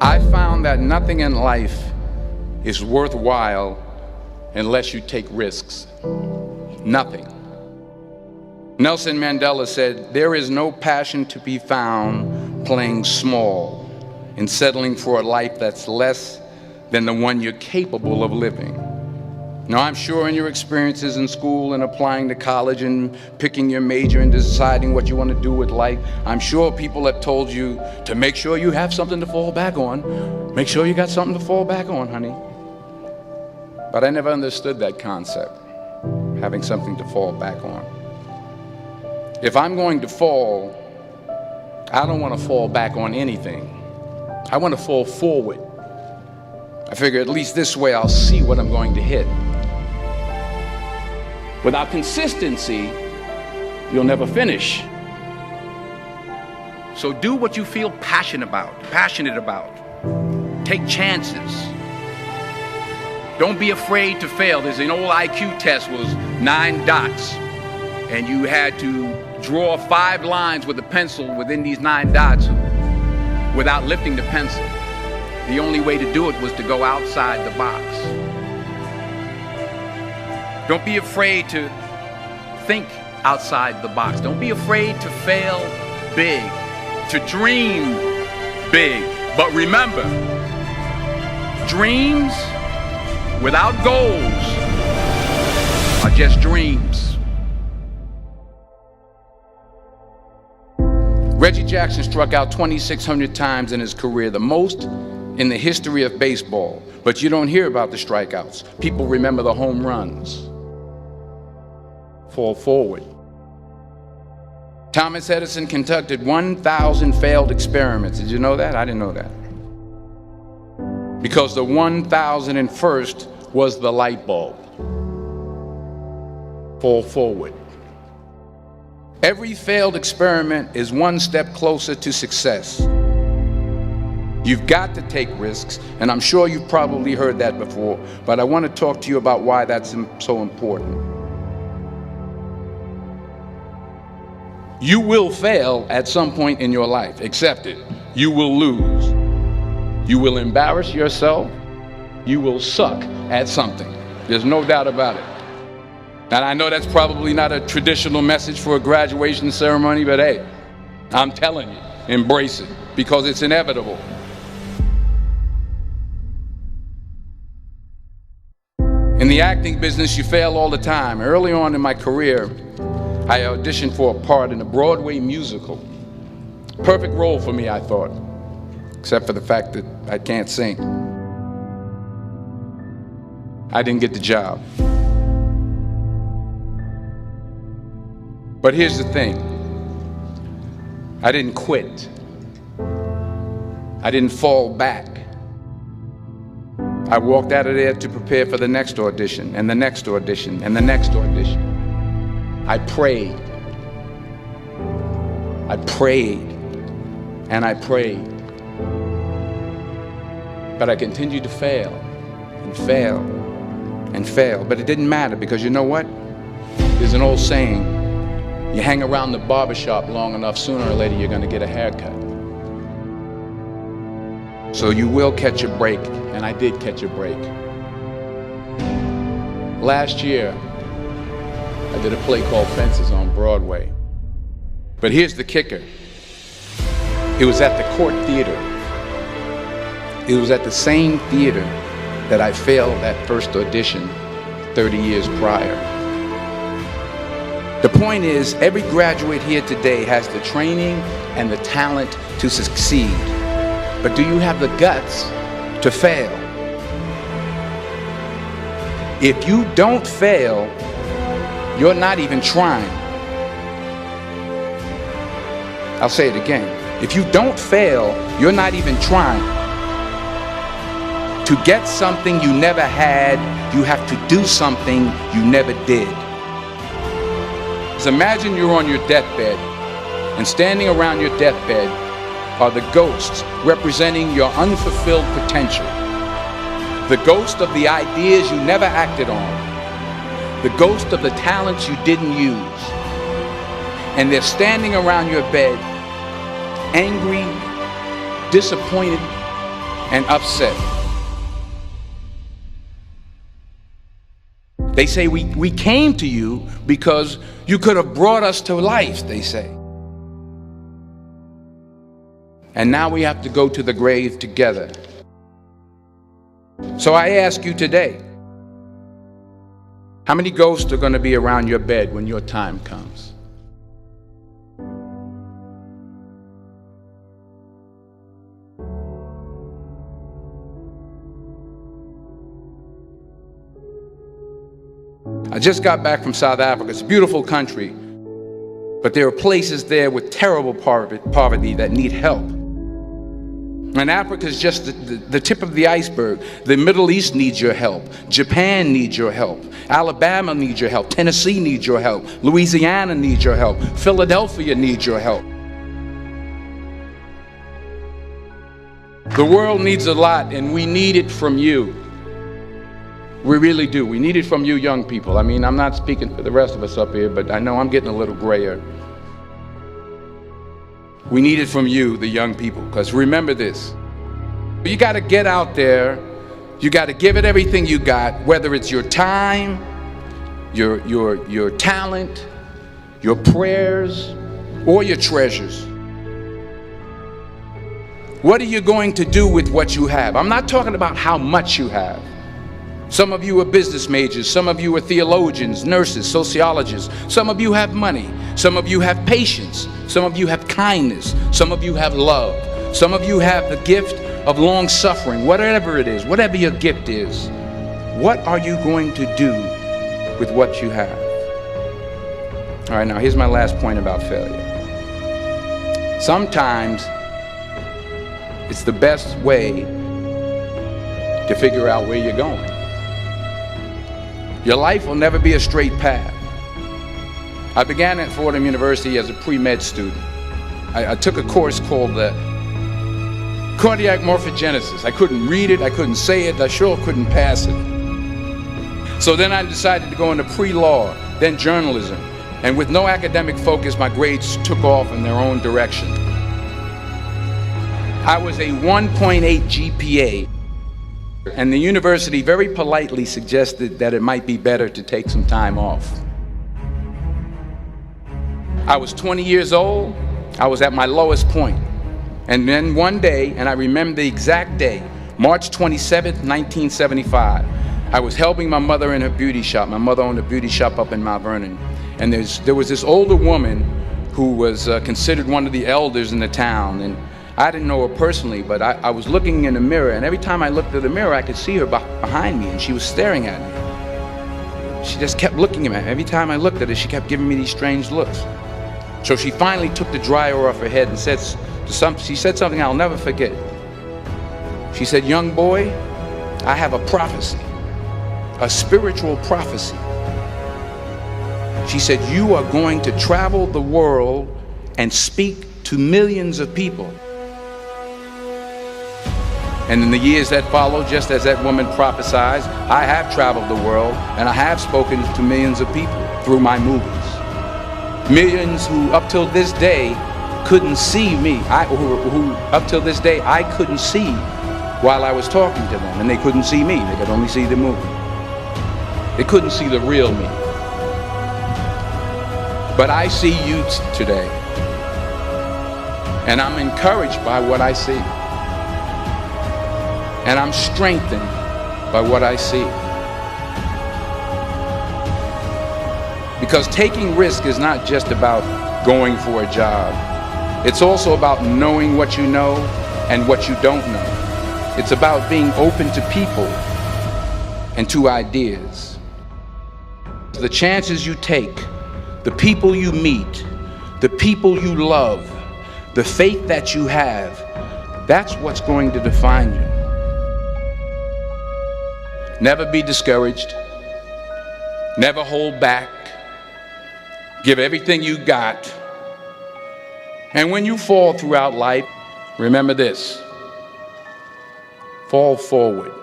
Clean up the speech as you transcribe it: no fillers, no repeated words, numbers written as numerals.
I found that nothing in life is worthwhile unless you take risks. Nothing. Nelson Mandela said, "There is no passion to be found playing small and settling for a life that's less than the one you're capable of living." Now, I'm sure in your experiences in school and applying to college and picking your major and deciding what you want to do with life, I'm sure people have told you to make sure you have something to fall back on. Make sure you got something to fall back on, honey. But I never understood that concept, having something to fall back on. If I'm going to fall, I don't want to fall back on anything. I want to fall forward. I figure at least this way I'll see what I'm going to hit. Without consistency, you'll never finish. So do what you feel passionate about. Take chances. Don't be afraid to fail. There's an old IQ test, was 9 dots, and you had to draw 5 lines with a pencil within these 9 dots without lifting the pencil. The only way to do it was to go outside the box. Don't be afraid to think outside the box. Don't be afraid to fail big, to dream big. But remember, dreams without goals are just dreams. Reggie Jackson struck out 2,600 times in his career, the most in the history of baseball. But you don't hear about the strikeouts. People remember the home runs. Fall forward. Thomas Edison conducted 1,000 failed experiments. Did you know that? I didn't know that. Because the 1,001st was the light bulb. Fall forward. Every failed experiment is one step closer to success. You've got to take risks, and I'm sure you've probably heard that before, but I want to talk to you about why that's so important. You will fail at some point in your life. Accept it. You will lose. You will embarrass yourself. You will suck at something. There's no doubt about it. And I know that's probably not a traditional message for a graduation ceremony, but hey, I'm telling you, embrace it, because it's inevitable. In the acting business, you fail all the time. Early on in my career, I auditioned for a part in a Broadway musical. Perfect role for me, I thought, except for the fact that I can't sing. I didn't get the job. But here's the thing. I didn't quit. I didn't fall back. I walked out of there to prepare for the next audition, and the next audition, and the next audition. I prayed. I prayed. And I prayed. But I continued to fail and fail and fail. But it didn't matter, because you know what? There's an old saying, you hang around the barbershop long enough, sooner or later you're going to get a haircut. So you will catch a break, and I did catch a break. Last year, I did a play called Fences on Broadway. But here's the kicker. It was at the Court Theater. It was at the same theater that I failed that first audition 30 years prior. The point is, every graduate here today has the training and the talent to succeed. But do you have the guts to fail? If you don't fail, you're not even trying. I'll say it again. If you don't fail, you're not even trying. To get something you never had, you have to do something you never did. So imagine you're on your deathbed, and standing around your deathbed are the ghosts representing your unfulfilled potential. The ghost of the ideas you never acted on. The ghost of the talents you didn't use. And they're standing around your bed, angry, disappointed, and upset. They say we came to you because you could have brought us to life, they say. And now we have to go to the grave together. So I ask you today, how many ghosts are going to be around your bed when your time comes? I just got back from South Africa. It's a beautiful country, but there are places there with terrible poverty that need help. And Africa is just the tip of the iceberg. The Middle East needs your help. Japan needs your help. Alabama needs your help. Tennessee needs your help. Louisiana needs your help. Philadelphia needs your help. The world needs a lot, and we need it from you. We really do. We need it from you young people. I mean, I'm not speaking for the rest of us up here, but I know I'm getting a little grayer. We need it from you, the young people, because remember this. You got to get out there. You got to give it everything you got, whether it's your time, your talent, your prayers, or your treasures. What are you going to do with what you have? I'm not talking about how much you have. Some of you are business majors, some of you are theologians, nurses, sociologists. Some of you have money, some of you have patience, some of you have kindness, some of you have love, some of you have the gift of long suffering. Whatever it is, whatever your gift is, what are you going to do with what you have? All right, now here's my last point about failure. Sometimes it's the best way to figure out where you're going. Your life will never be a straight path. I began at Fordham University as a pre-med student. I took a course called cardiac morphogenesis. I couldn't read it, I couldn't say it, I sure couldn't pass it. So then I decided to go into pre-law, then journalism. And with no academic focus, my grades took off in their own direction. I was a 1.8 GPA. And the university very politely suggested that it might be better to take some time off. I was 20 years old. I was at my lowest point. And then one day, and I remember the exact day, March 27th, 1975, I was helping my mother in her beauty shop. My mother owned a beauty shop up in Mount Vernon. And there was this older woman who was considered one of the elders in the town. And I didn't know her personally, but I was looking in the mirror, and every time I looked at the mirror, I could see her behind me, and she was staring at me. She just kept looking at me. Every time I looked at her, she kept giving me these strange looks. So she finally took the dryer off her head and she said something I'll never forget. She said, "Young boy, I have a prophecy, a spiritual prophecy." She said, "You are going to travel the world and speak to millions of people." And in the years that followed, just as that woman prophesied, I have traveled the world and I have spoken to millions of people through my movies. Millions who up till this day couldn't see me, who up till this day I couldn't see while I was talking to them, and they couldn't see me, they could only see the movie. They couldn't see the real me. But I see you today, and I'm encouraged by what I see. And I'm strengthened by what I see. Because taking risk is not just about going for a job. It's also about knowing what you know and what you don't know. It's about being open to people and to ideas. The chances you take, the people you meet, the people you love, the faith that you have, that's what's going to define you. Never be discouraged. Never hold back. Give everything you got. And when you fall throughout life, remember this: fall forward.